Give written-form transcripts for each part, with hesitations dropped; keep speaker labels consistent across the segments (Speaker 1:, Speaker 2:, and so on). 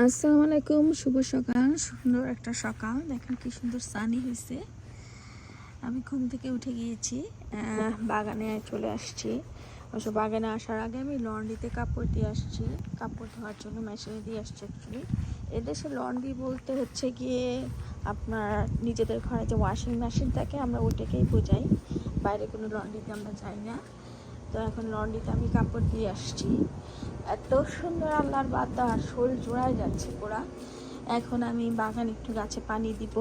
Speaker 1: আসসালামু আলাইকুম, শুভ সকাল। সুন্দর একটা সকাল, দেখেন কি সুন্দর সানি হয়েছে। আমি ঘুম থেকে উঠে গিয়েছি, বাগানে চলে আসছি। অবশ্য বাগানে আসার আগে আমি লন্ড্রিতে কাপড় দিয়ে আসছি, কাপড় ধোয়ার জন্য মেশিনে দিয়ে আসছি। অ্যাকচুয়ালি এদেশে লন্ড্রি বলতে হচ্ছে গিয়ে আপনার নিজেদের ঘরে যে ওয়াশিং মেশিন থাকে আমরা ওইটাকেই বোঝাই, বাইরে কোনো লন্ড্রিতে আমরা যাই না। তো এখন লন্ড্রিতে আমি কাপড় দিয়ে আসছি। এত সুন্দর আল্লাহর বাতাস, শরীর জোড়ায় যাচ্ছে পুরা। এখন আমি বাগানে একটু গাছে পানি দিব।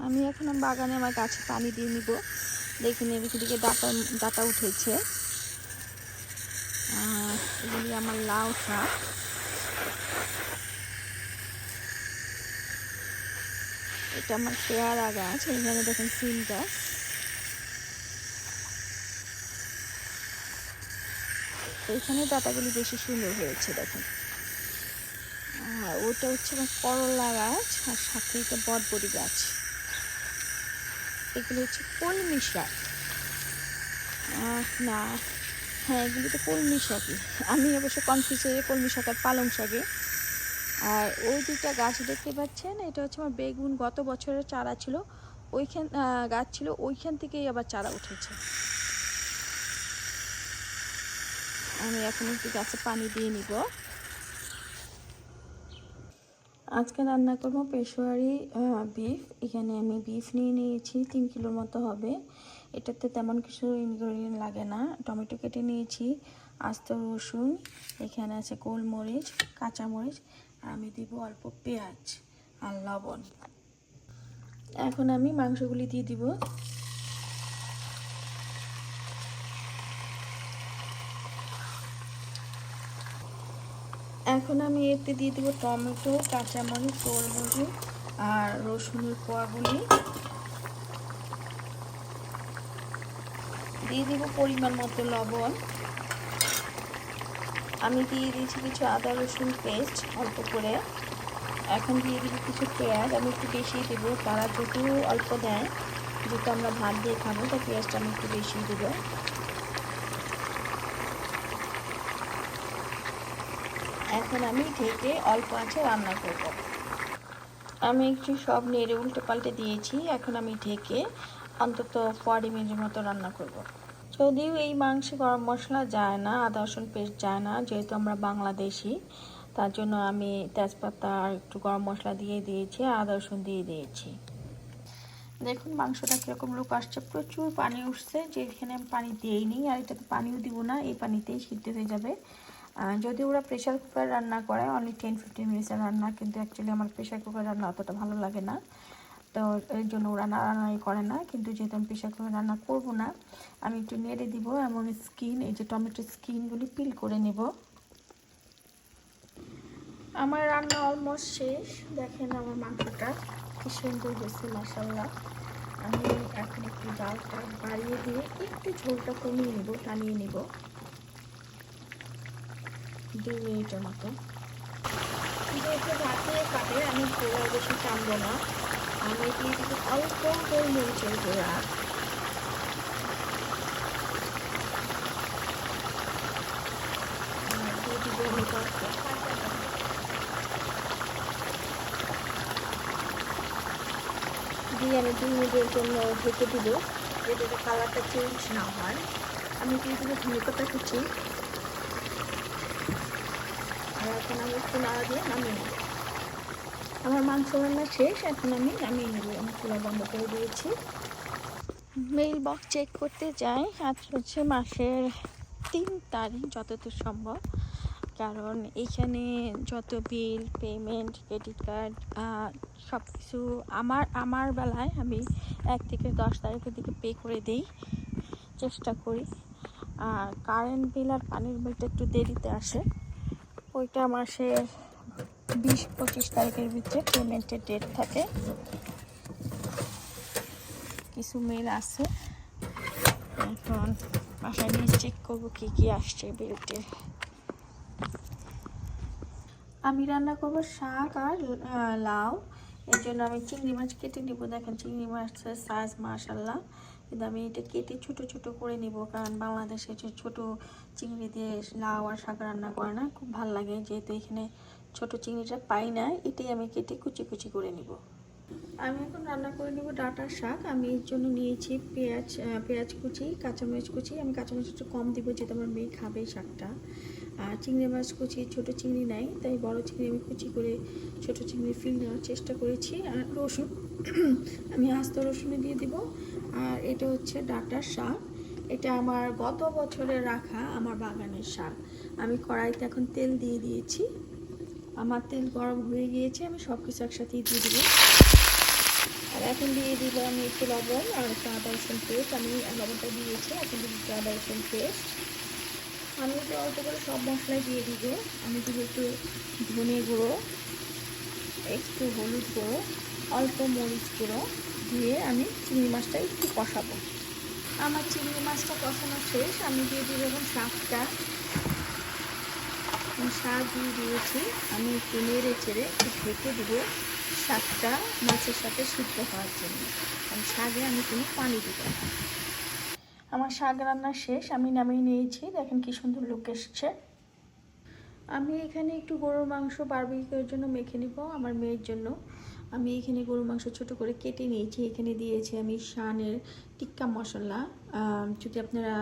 Speaker 1: আমি এখন বাগানে আমার গাছে পানি দিয়ে নিব। দেখুন এদিকে ডাটা উঠেছে। এগুলি আমার লাউ শাক। এটা আমার পেয়ারা গাছ, এখানে দেখেন সিম গাছ। এখানে ডাটাগুলি বেশি সুন্দর হয়েছে দেখুন। ওটা হচ্ছে আমার করলা গাছ, আর সাথে এটা বটবটি গাছ। এগুলো হচ্ছে কলমি শাক। না, হ্যাঁ এগুলি তো কলমি শাকই। আমি অবশ্য কনফিউজ হয়ে কলমি শাক আর পালং শাকে। আর ওই দুইটা গাছ দেখতে পাচ্ছেন, এটা হচ্ছে আমার বেগুন, গত বছরের চারা ছিল ওইখান, গাছ ছিল ওইখান থেকেই আবার চারা উঠেছে। আমি এখন একটু গাছে পানি দিয়ে নিব। আজকে রান্না করবো পেশোয়ারি বিফ। এখানে আমি বিফ নিয়ে নিয়েছি 3 কিলোর মতো হবে। এটাতে তেমন কিছু ইনগ্রেডিয়েন্ট লাগে না। টমেটো কেটে নিয়েছি, আস্ত রসুন, এখানে আছে গোলমরিচ, কাঁচামরিচ, আর আমি দিব অল্প পেঁয়াজ আর লবণ। এখন আমি মাংসগুলি দিয়ে দিব। এখন আমি এতে দিয়ে দিব টমেটো, কাঁচামরিচ, গোলমরিচ আর রসুনের কোয়াগুলি দিয়ে দিব, পরিমাণ মতো লবণ। আমি দিয়ে দিয়েছি কিছু আদা রসুন পেস্ট অল্প করে। এখন দিয়ে দিব কিছু পেঁয়াজ, আমি একটু বেশি দেবো, তারা যেহেতু অল্প দেয়, যেহেতু আমরা ভাত দিয়ে খাবো তাই পেঁয়াজটা আমি একটু বেশি দেবো। এখন আমি ঢেকে অল্প আঁচে রান্না করব। আমি একটু সব নেড়ে উল্টে পাল্টে দিয়েছি। এখন আমি ঢেকে অন্তত 40 মিনিটের মতো রান্না করব। যদিও এই মাংসে গরম মশলা যায় না, আদা রসুন পেস্ট যায় না, যেহেতু আমরা বাংলাদেশি, তার জন্য আমি তেজপাতা আর একটু গরম মশলা দিয়ে দিয়েছি, আদা রসুন দিয়ে দিয়েছি। দেখুন মাংসটা কীরকম লুক আসছে, প্রচুর পানি উঠছে, যেখানে আমি পানি দিইনি, আর এটাতে পানিও দিব না, এই পানিতেই সিদ্ধ হয়ে যাবে। যদি ওরা প্রেশার কুকার রান্না করে অনলি 10-15 মিনিটসের রান্না, কিন্তু অ্যাকচুয়ালি আমার প্রেশার কুকার রান্না অতটা ভালো লাগে না, তো এর জন্য ওরা নাড়ানাড়ি করে না। কিন্তু যেহেতু আমি প্রেশার কুকার রান্না করবো না, আমি একটু নেড়ে দিব, এমন স্কিন, এই যে টমেটোর স্কিনগুলি পিল করে নেব। আমার রান্না অলমোস্ট শেষ। দেখেন আমার মাংসটা কি সুন্দর হয়েছে, মাশাআল্লাহ। আমি এখন একটু জালটা বাড়িয়ে দিয়ে একটু ঝোলটা কমিয়ে নেব, টানিয়ে নেব 2 মিনিটের মতো। যেহেতু রাতে কাটে, আমি পুরো বেশি টানবো না। আমি দিয়ে দিব অল্প গোলমরিচের গুঁড়া, দিয়ে দিব দিয়ে আমি 2 মিনিটের জন্য ঢেকে দিব, যাতে কালারটা চেঞ্জ না হয়। আমি দিয়ে দিব ধনেপাতা কুচি। আর এখন আমি একটু নাড়া দিয়ে নামিয়ে নেব। আমার মাংস রান্না শেষ, এখন আমি নামিয়ে নেব। আমি চুলা বন্ধ করে দিয়েছি। মেইল বক্স চেক করতে যাই। আজ হচ্ছে মাসের 3 তারিখ যতদূর সম্ভব, কারণ এইখানে যত বিল পেমেন্ট, ক্রেডিট কার্ড, সব কিছু আমার বেলায় আমি 1 থেকে 10 তারিখের দিকে পে করে দিই, চেষ্টা করি। আর কারেন্ট বিল আর পানির বিলটা একটু দেরিতে আসে, ওইটা মাসের 20-25 তারিখের ভিতরে পেমেন্টের ডেট থাকে। কিছু মেল আছে, এখন বাসায় নিয়ে চেক করবো কি কি আসছে বিলতে। আমি রান্না করবো শাক আর লাউ, এর জন্য আমি চিংড়ি মাছ কেটে নিব। দেখেন চিংড়ি মাছের সাইজ মাশাআল্লাহ কিন্তু আমি এটা কেটে ছোট ছোট করে নিব, কারণ বাংলাদেশে যে ছোট চিংড়ি দিয়ে লাউ আর শাক রান্না করে না, খুব ভালো লাগে। যেহেতু এখানে ছোট চিংড়িটা পাই না, এটাই আমি কেটে কুচি কুচি করে নিব। আমি এখন রান্না করে নেব ডাঁটার শাক। আমি এর জন্য নিয়েছি পেঁয়াজ কুচি, কাঁচামরিচ কুচি। আমি কাঁচামরিচ একটু কম দিব, যেহেতু আমার মেয়ে খাবে এই শাকটা। আর চিংড়ি মাছ কুচি, ছোটো চিংড়ি নাই, তাই বড় চিংড়ি আমি কুচি করে ছোটো চিংড়ি ফিল নেওয়ার চেষ্টা করেছি। আর রসুন আমি আস্ত রসুনে দিয়ে দিব। আর এটা হচ্ছে ডাঁটার শাক। এটা আমার গত বছরে রাখা আমার বাগানের শাক। আমি কড়াইতে এখন তেল দিয়ে দিয়েছি। আমার তেল গরম হয়ে গিয়েছে, আমি সব কিছু একসাথেই দিয়ে দিব। আর এখন দিয়ে দিব আমি একটু লবণ আর একটু আদা রসুন পেস্ট। আমি লবণটা দিয়েছি, এখন দিব একটু আদা রসুন পেস্ট। আমি একটু অল্প করে সব মশলাই দিয়ে দিব। আমি দিব একটু ধনে গুঁড়ো, একটু হলুদ গুঁড়ো, অল্প মরিচ গুঁড়ো দিয়ে আমি চিংড়ি মাছটা একটু কষাবো। আমার চিংড়ি মাছটা কষানো শেষ। আমি দিয়ে দিব এখন শাকটা। শাক দিয়ে দিয়েছি। আমি একটু নেড়ে চেড়ে একটু ঢেকে দেবো শাকটা মাছের সাথে সিদ্ধ হওয়ার জন্য। কারণ শাকে আমি কোনো পানি দিব না। আমার শাক রান্না শেষ, আমি নামিয়ে নিয়েছি। দেখেন কি সুন্দর লুক এসছে। আমি এখানে একটু গরুর মাংস বারবিকিউর জন্য মেখে নিব আমার মেয়ের জন্য। আমি এখানে গরুর মাংস ছোট করে কেটে নিয়েছি। এখানে দিয়েছি আমি শানের টিক্কা মশলা। যদি আপনারা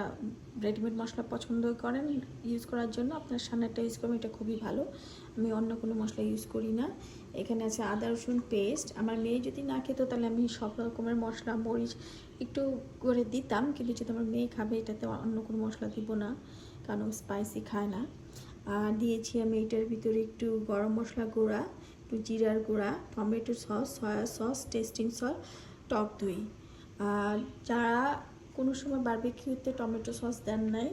Speaker 1: রেডিমেড মশলা পছন্দ করেন ইউজ করার জন্য, আপনারা শানেরটা ইউজ করবেন, এটা খুবই ভালো। আমি অন্য কোনো মশলা ইউজ করি না। এখানে আছে আদা রসুন পেস্ট। আমার মেয়ে যদি না খেত তাহলে আমি সব রকমের মশলা মরিচ একটু করে দিতাম, কিন্তু যেহেতু আমার মেয়ে খাবে এটাতে অন্য কোনো মশলা দিব না, কারণ স্পাইসি খায় না। আর দিয়েছি আমি এটার ভিতরে একটু গরম মশলা গুঁড়া, একটু জিরার গুঁড়া, tomato sauce, soya sauce, tasting sauce, টক দই। আর যারা কোনো সময় বারবিকিউতে টমেটো সস দেন নাই,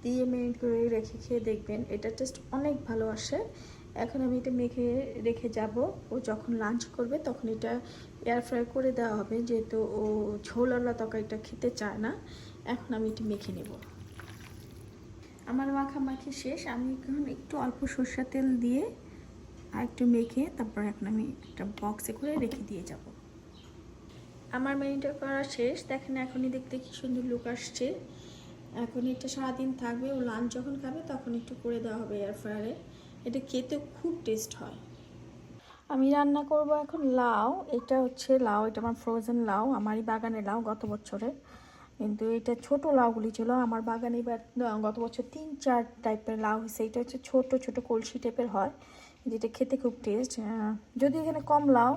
Speaker 1: দিয়ে মেরিনেট করে রেখে খেয়ে দেখবেন, এটা টেস্ট অনেক ভালো আসে। এখন আমি এটা মেখে রেখে যাব। ও যখন লাঞ্চ করবে তখন এটা এয়ার ফ্রাই করে দেওয়া হবে, যেহেতু ও ঝোলওয়ালা তরকারিটা খেতে চায় না। এখন আমি এটা মেখে নেব। আমার মাখামাখি শেষ। আমি এখন একটু অল্প সরষের তেল দিয়ে আর একটু মেখে তারপর এখন আমি একটা বক্সে করে রেখে দিয়ে যাব। আমার ম্যারিনেট করা শেষ। দেখেন এখনই দেখতে কি সুন্দর লুক আসছে। এখন এটা সারাদিন থাকবে। ও লাঞ্চ যখন খাবে তখন একটু করে দেওয়া হবে এয়ার ফ্রায়ারে। এটা খেতে খুব টেস্ট হয়। আমি রান্না করব এখন লাউ। এটা হচ্ছে লাউ, এটা আমার ফ্রোজেন লাউ, আমারই বাগানের লাউ গত বছরের। কিন্তু এটা ছোট লাউগুলি ছিল আমার বাগানে। এবার গত বছর 3-4 টাইপের লাউ হয়েছে। এটা হচ্ছে ছোট ছোট কলসি টাইপের হয়, যেটা খেতে খুব টেস্ট। যদি এখানে কম লাউ,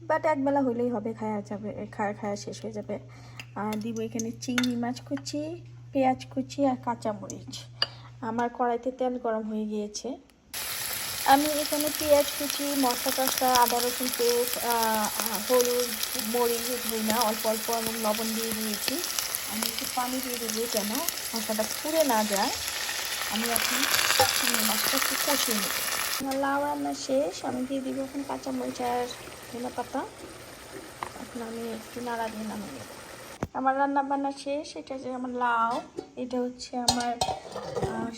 Speaker 1: বাট একবেলা হইলেই হবে, খাওয়া যাবে, খাওয়া শেষ হয়ে যাবে। আর দিব এখানে চিংড়ি মাছ কুচি, পেঁয়াজ কুচি আর কাঁচামরিচ। আমার কড়াইতে তেল গরম হয়ে গিয়েছে। আমি এখানে পেঁয়াজ কুচি, মশলা কষা, আদা রসুন পেস্ট, হলুদ, মরিচ, ধনিয়া অল্প অল্প এবং লবণ দিয়ে দিয়েছি। আমি একটু পানি দিয়ে দেবো যেন মশলাটা পুড়ে না যায়। আমি এখন চিংড়ি মাছটা একটু কষিয়ে নেব। আমার লাউ রান্না শেষ। আমি দিয়ে দিব এখন কাঁচামরিচ আর ধনিয়া পাতা। এখন আমি একটু নাড়া দিয়ে নামিয়ে নেব। আমার রান্না বান্না শেষ। এটা যে আমার লাউ, এটা হচ্ছে আমার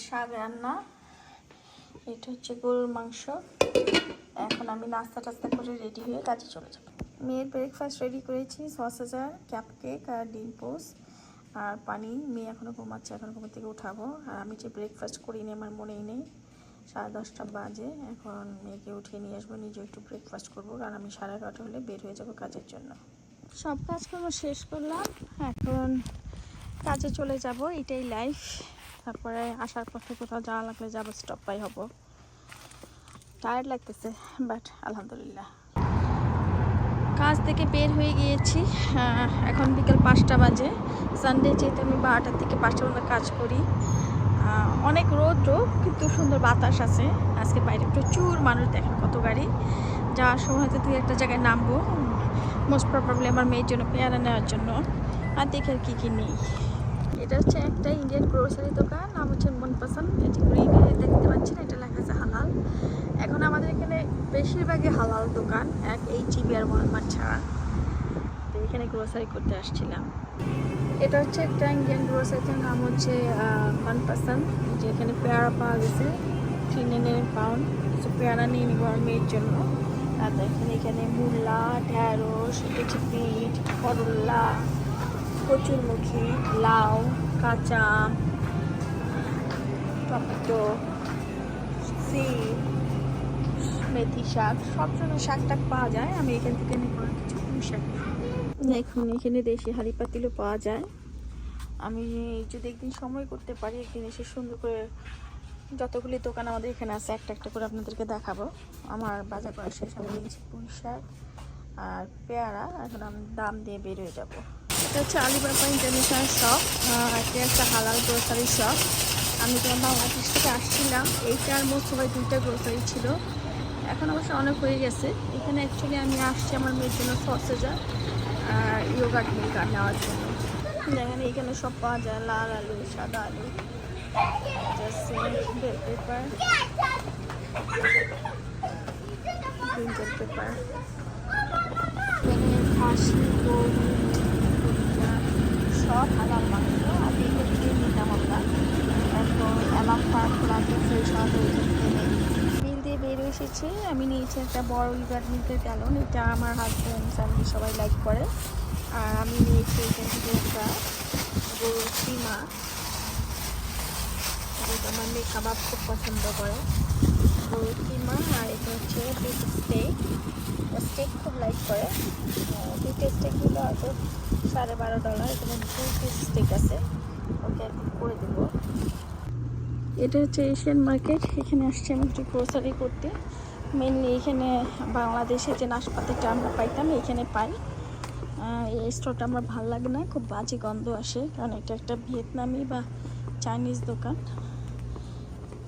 Speaker 1: শাক রান্না, এটা হচ্ছে গরুর মাংস। এখন আমি নাস্তা টাস্তা করে রেডি হয়ে কাজে চলে যাব। মেয়ের ব্রেকফাস্ট রেডি করেছি, সসেজার, ক্যাপ কেক আর ডিম পোস্ট আর পানি। মেয়ে এখনও ঘুমাচ্ছে, এখন ঘুম থেকে উঠাবো। আর আমি যে ব্রেকফাস্ট করিনি আমার মনেই নেই। 10:30 বাজে। এখন মেয়েকে উঠিয়ে নিয়ে আসবো, নিজে একটু ব্রেকফাস্ট করবো, কারণ আমি 11:30 হলে বের হয়ে যাব কাজের জন্য। সব কাজকর্ম শেষ করলাম, এখন কাজে চলে যাব। এটাই লাইফ। তারপরে আসার পথে কোথাও যাওয়া লাগলে যাবো, স্টপ বাই হব। টায়ার্ড লাগতেছে, বাট আলহামদুলিল্লাহ। কাজ থেকে বের হয়ে গিয়েছি। এখন বিকেল 5টা বাজে। সানডে যেহেতু আমি 12টা থেকে 5টা পর্যন্ত কাজ করি। অনেক রৌদ্র, কিন্তু সুন্দর বাতাস আছে। আজকে বাইরে প্রচুর মানুষ, দেখেন কত গাড়ি। যাওয়ার সময় হয়তো 2-1 জায়গায় নামবো, মোস্ট প্রবাবলি আমার মেয়ের জন্য পেয়ারা নেওয়ার জন্য। আর দেখে আর কী কী নেই। এটা হচ্ছে একটা ইন্ডিয়ান গ্রোসারি দোকান, নাম হচ্ছে মনপসন্দ। এটি গ্রিনে দেখতে পাচ্ছেন, এটা লেখা আছে হালাল। এখন আমাদের এখানে বেশিরভাগই হালাল দোকান, HEB আর ওয়ালমার্ট ছাড়া। তো এখানে গ্রোসারি করতে আসছিলাম। এটা হচ্ছে একটা ইন্ডিয়ান গ্রোসারির নাম হচ্ছে মনপসন্দ। যে এখানে পেয়ারা পাওয়া গেছে 399 পাউন্ড। কিছু পেয়ারা নিয়ে নিব আমার মেয়ের জন্য। আর দেখেন এখানে মূলা, ঢ্যাঁড়স, বিট, করলা, কচুরমুখী, লাউ, কাঁচা আম, টমেটো, সিম, মেথি শাক, সব ধরনের শাক টাক পাওয়া যায়। আমি এখান থেকে নেব কিছু পুঁই শাক। দেখুন এখানে দেশি হাঁড়ি পাতিলও পাওয়া যায়। আমি যদি একদিন সময় করতে পারি, একদিন এসে সুন্দর করে যতগুলি দোকান আমাদের এখানে আছে একটা একটা করে আপনাদেরকে দেখাবো। আমার বাজার করা শেষ, আমি নিয়েছি পুঁই শাক আর পেয়ারা। এখন আমি দাম দিয়ে বেরোয় যাব। এটা হচ্ছে আলিবাবা ইন্টারন্যাশনাল শপ, এটা একটা হালাল গ্রোসারি শপ। আমি যখন বাংলাদেশ থেকে আসছিলাম এইটার মোট সবাই 2টা গ্রোসারি ছিল, এখন অবশ্য অনেক হয়ে গেছে। এখানে অ্যাকচুয়ালি আমি আসছি আমার মেয়ের জন্য সসেজার আর ইয়োগার্ট মিল্ক নেওয়ার জন্য। দেখেন এখানে সব পাওয়া যায়, লাল আলু, সাদা আলু, বেল পেপার, ব্রিঞ্জাল পেপার, খাসি, গরু, সব হালাল মাংস। আমি এখান থেকে নিতাম আমরা। এখন অ্যামাম পার্ক লাগে ফ্রেশ হবে, ওইখান থেকে বিল দিয়ে বেরিয়ে এসেছি। আমি নিয়েছি একটা বড় ইয়োগার্ট মিল্কের গ্যালন, এটা আমার হাজব্যান্ড ফ্যামিলি সবাই লাইক করে। আর আমি নিয়েছি এখান থেকে একটা গরুর কিমা, যেটা আমার মেয়ে কাবাব খুব পছন্দ করে, গরুর কিমা। আর এটা হচ্ছে বিফ স্টেক, স্টেক খুব লাইক করে। দুটো স্টেক দিলে হয়তো $12.5। এখানে 2 পিস স্টেক আছে, ওকে একদিন করে দেবো। এটা হচ্ছে এশিয়ান মার্কেট, এখানে আসছি আমি একটু গ্রোসারি করতে। মেনলি এখানে বাংলাদেশে যে নাশপাতিটা আমরা পাইতাম এখানে পাই। এই স্টোরটা আমার ভালো লাগে না, খুব বাজে গন্ধ আসে, কারণ এটা একটা ভিয়েতনামি বা চাইনিজ দোকান।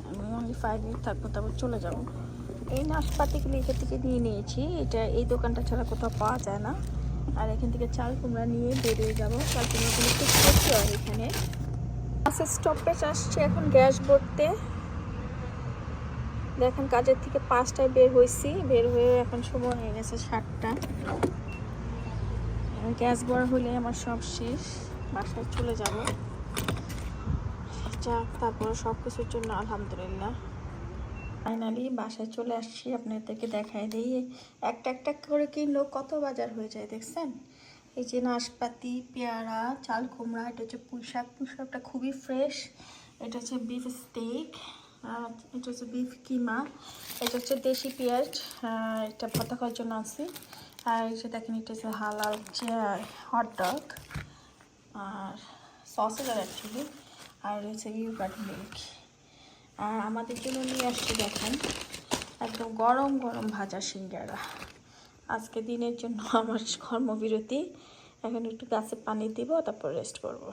Speaker 1: আমি অনলি 5 মিনিট থাকবো, তারপর চলে যাব। এই নাশপাতিগুলো এখান থেকে নিয়ে নিয়েছি, এটা এই দোকানটা ছাড়া কোথাও পাওয়া যায় না। আর এখান থেকে চাল কুমড়া নিয়ে বেরিয়ে যাবো। চাল কুমড়াগুলো খুব কচি হয় এখানে। বাসের স্টপেজ আসছে এখন গ্যাস ভরতে। দেখেন কাজের থেকে 5টায় বের হয়েছি, বের হয়ে এখন সময় হয়ে গেছে 7টা। গ্যাস ভরা হলে আমার সব শেষ, বাসায় চলে যাব। যাক, তারপর সব কিছুর জন্য আলহামদুলিল্লাহ। ফাইনালি বাসায় চলে আসছি, আপনাদেরকে দেখাই দিই। একটা একটা করে কিনলো কত বাজার হয়ে যায় দেখছেন। এই যে নাশপাতি, পেয়ারা, চাল কুমড়া, এটা হচ্ছে পুঁই শাক, পুঁই শাকটা খুবই ফ্রেশ। এটা হচ্ছে বিফ স্টেক, এটা হচ্ছে বিফ কিমা, এটা হচ্ছে দেশি পেঁয়াজ, এটা ভর্তা খাওয়ার জন্য আছে। আর এই যে দেখেন এটা হচ্ছে হালাল হট ডগ আর সসেজ অ্যাকচুয়ালি। আর হচ্ছে ইয়োগার্ট মিল্ক। আর আমাদের জন্য নিয়ে আসছি দেখেন একদম গরম গরম ভাজা সিঙ্গারা। আজকে দিনের জন্য আমার কর্মবিরতি। এখন একটু গাছে পানি দিব, তারপর রেস্ট করব।